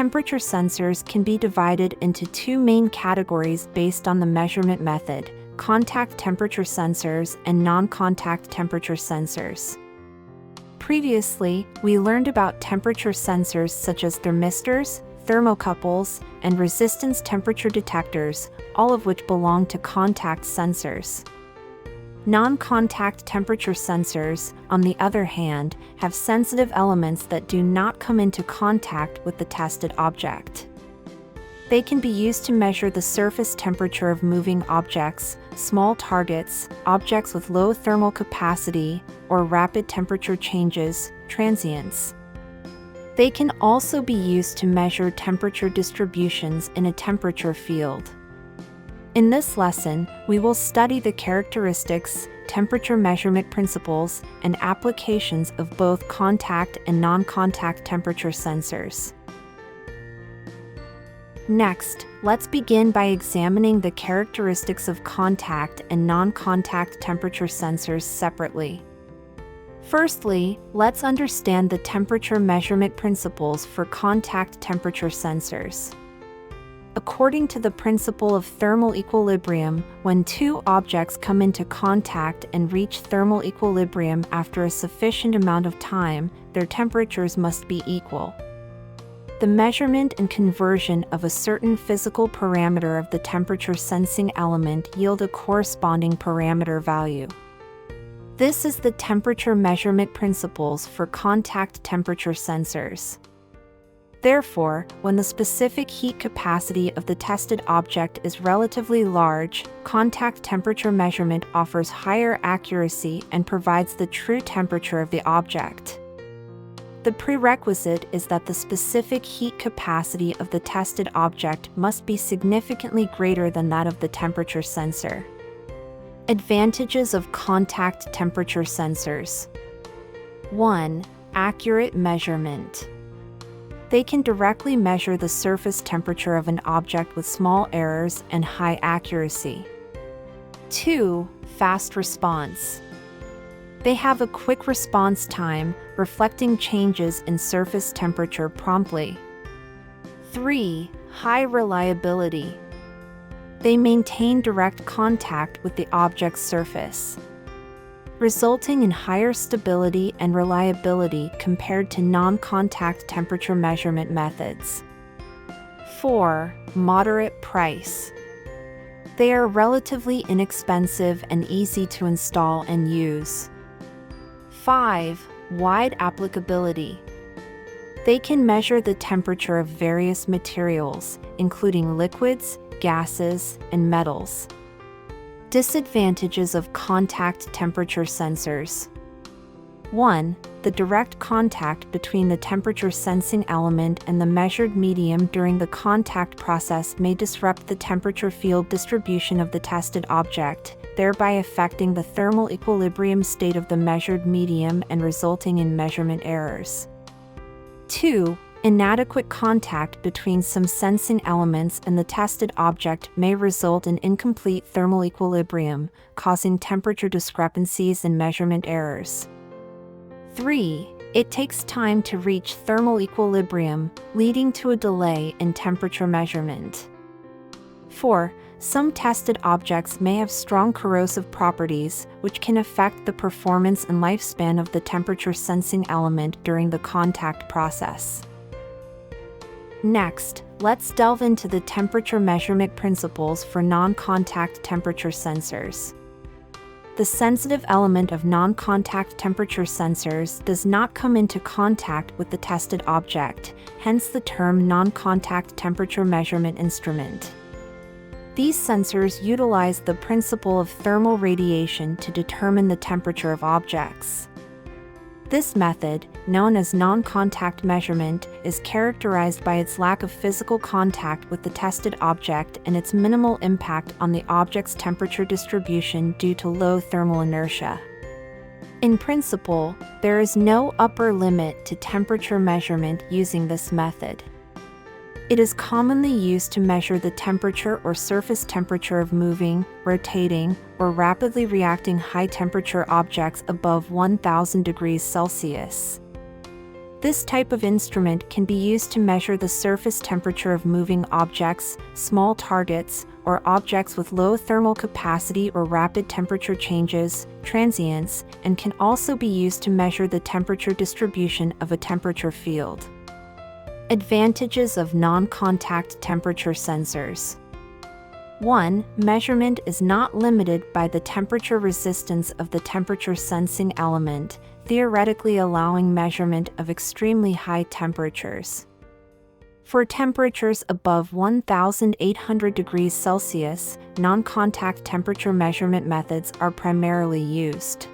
Temperature sensors can be divided into two main categories based on the measurement method: contact temperature sensors and non-contact temperature sensors. Previously, we learned about temperature sensors such as thermistors, thermocouples, and resistance temperature detectors, all of which belong to contact sensors. Non-contact temperature sensors, on the other hand, have sensitive elements that do not come into contact with the tested object. They can be used to measure the surface temperature of moving objects, small targets, objects with low thermal capacity, or rapid temperature changes, transients. They can also be used to measure temperature distributions in a temperature field. In this lesson, we will study the characteristics, temperature measurement principles, and applications of both contact and non-contact temperature sensors. Next, let's begin by examining the characteristics of contact and non-contact temperature sensors separately. Firstly, let's understand the temperature measurement principles for contact temperature sensors. According to the principle of thermal equilibrium, when two objects come into contact and reach thermal equilibrium after a sufficient amount of time, their temperatures must be equal. The measurement and conversion of a certain physical parameter of the temperature sensing element yield a corresponding parameter value. This is the temperature measurement principles for contact temperature sensors. Therefore, when the specific heat capacity of the tested object is relatively large, contact temperature measurement offers higher accuracy and provides the true temperature of the object. The prerequisite is that the specific heat capacity of the tested object must be significantly greater than that of the temperature sensor. Advantages of contact temperature sensors. 1. Accurate measurement. They can directly measure the surface temperature of an object with small errors and high accuracy. 2. Fast response. They have a quick response time, reflecting changes in surface temperature promptly. 3. High reliability. They maintain direct contact with the object's surface, resulting in higher stability and reliability compared to non-contact temperature measurement methods. 4. Moderate price. They are relatively inexpensive and easy to install and use. 5. Wide applicability. They can measure the temperature of various materials, including liquids, gases, and metals. Disadvantages of contact temperature sensors. 1. The direct contact between the temperature sensing element and the measured medium during the contact process may disrupt the temperature field distribution of the tested object, thereby affecting the thermal equilibrium state of the measured medium and resulting in measurement errors. 2. Inadequate contact between some sensing elements and the tested object may result in incomplete thermal equilibrium, causing temperature discrepancies and measurement errors. 3. It takes time to reach thermal equilibrium, leading to a delay in temperature measurement. 4. Some tested objects may have strong corrosive properties, which can affect the performance and lifespan of the temperature sensing element during the contact process. Next, let's delve into the temperature measurement principles for non-contact temperature sensors. The sensitive element of non-contact temperature sensors does not come into contact with the tested object, hence the term non-contact temperature measurement instrument. These sensors utilize the principle of thermal radiation to determine the temperature of objects. This method, known as non-contact measurement, is characterized by its lack of physical contact with the tested object and its minimal impact on the object's temperature distribution due to low thermal inertia. In principle, there is no upper limit to temperature measurement using this method. It is commonly used to measure the temperature or surface temperature of moving, rotating, or rapidly reacting high-temperature objects above 1000 degrees Celsius. This type of instrument can be used to measure the surface temperature of moving objects, small targets, or objects with low thermal capacity or rapid temperature changes, transients, and can also be used to measure the temperature distribution of a temperature field. Advantages of non-contact temperature sensors. 1. Measurement is not limited by the temperature resistance of the temperature sensing element, theoretically allowing measurement of extremely high temperatures. For temperatures above 1,800 degrees Celsius, non-contact temperature measurement methods are primarily used.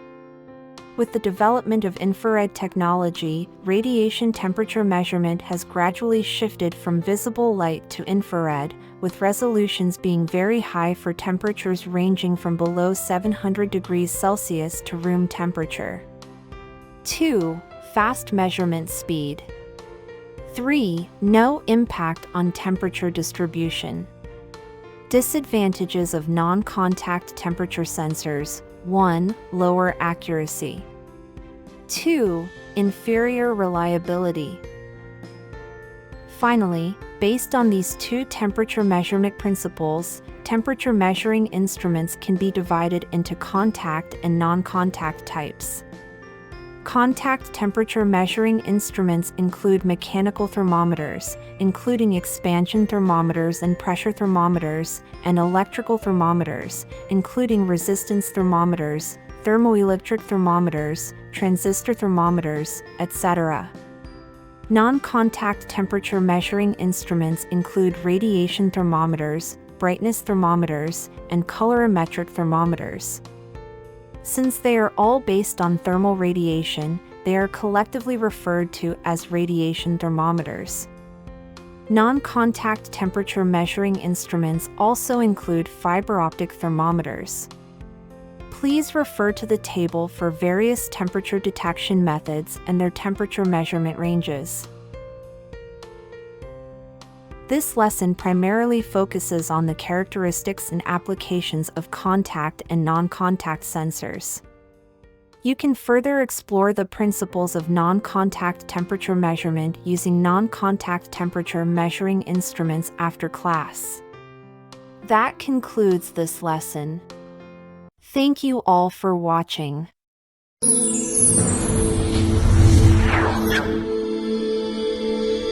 With the development of infrared technology, radiation temperature measurement has gradually shifted from visible light to infrared, with resolutions being very high for temperatures ranging from below 700 degrees Celsius to room temperature. 2. Fast measurement speed. 3. No impact on temperature distribution. Disadvantages of non-contact temperature sensors. 1. Lower accuracy. 2. Inferior reliability. Finally, based on these two temperature measurement principles, temperature measuring instruments can be divided into contact and non-contact types. Contact temperature measuring instruments include mechanical thermometers, including expansion thermometers and pressure thermometers, and electrical thermometers, including resistance thermometers, thermoelectric thermometers, transistor thermometers, etc. Non-contact temperature measuring instruments include radiation thermometers, brightness thermometers, and colorimetric thermometers. Since they are all based on thermal radiation, they are collectively referred to as radiation thermometers. Non-contact temperature measuring instruments also include fiber optic thermometers. Please refer to the table for various temperature detection methods and their temperature measurement ranges. This lesson primarily focuses on the characteristics and applications of contact and non-contact sensors. You can further explore the principles of non-contact temperature measurement using non-contact temperature measuring instruments after class. That concludes this lesson. Thank you all for watching.